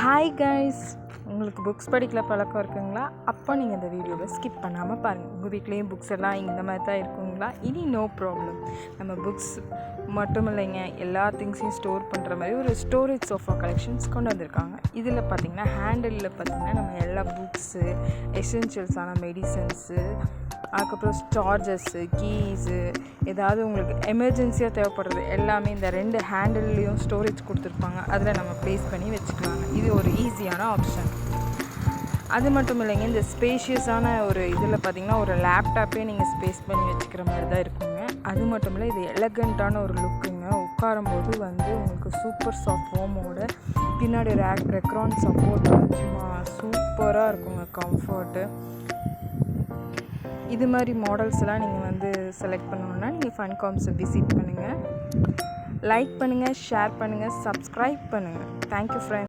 Hi guys, உங்களுக்கு books படிக்கல பழக்கம் இருக்குங்களா? அப்போ நீங்கள் இந்த வீடியோவை ஸ்கிப் பண்ணாமல் பாருங்கள். உங்கள் வீட்லேயும் புக்ஸ் எல்லாம் இந்த மாதிரி தான் இருக்குங்களா? இனி நோ ப்ராப்ளம். நம்ம புக்ஸ் மட்டும் இல்லைங்க, எல்லா திங்ஸையும் ஸ்டோர் பண்ணுற மாதிரி ஒரு ஸ்டோரேஜ் சோஃபா கலெக்ஷன்ஸ் கொண்டு வந்திருக்காங்க. இதில் பார்த்திங்கன்னா ஹேண்டிலில் பார்த்திங்கன்னா நம்ம எல்லா புக்ஸு, எசென்ஷியல்ஸான மெடிசன்ஸு, அதுக்கப்புறம் சார்ஜர்ஸு, கீஸு, ஏதாவது உங்களுக்கு எமர்ஜென்சியாக தேவைப்படுறது எல்லாமே இந்த 2 ஹேண்டில்லையும் ஸ்டோரேஜ் கொடுத்துருப்பாங்க. அதில் நம்ம ப்ளேஸ் பண்ணி வச்சுக்கலாங்க. இது ஒரு ஈஸியான ஆப்ஷன். அது மட்டும் இல்லைங்க, இந்த ஸ்பேஷியஸான ஒரு இதில் பார்த்திங்கன்னா ஒரு லேப்டாப்பே நீங்கள் ஸ்பேஸ் பண்ணி வச்சுக்கிற மாதிரி தான் இருக்குங்க. அது மட்டும் இல்லை, இது எலகண்ட்டான ஒரு லுக்குங்க. உட்காரும்போது உங்களுக்கு சூப்பர் சாஃப்ட் ஹோமோட பின்னாடி ரெக்ரான் சப்போர்ட் சும்மா சூப்பராக இருக்குங்க, கம்ஃபர்ட்டு. இது மாதிரி மாடல்ஸ்லாம் நீங்கள் செலக்ட் பண்ணணுன்னா நீங்கள் ஃபன்காம்ஸை விசிட் பண்ணுங்கள். லைக் பண்ணுங்கள், ஷேர் பண்ணுங்கள், சப்ஸ்கிரைப் பண்ணுங்கள். Thank you friends.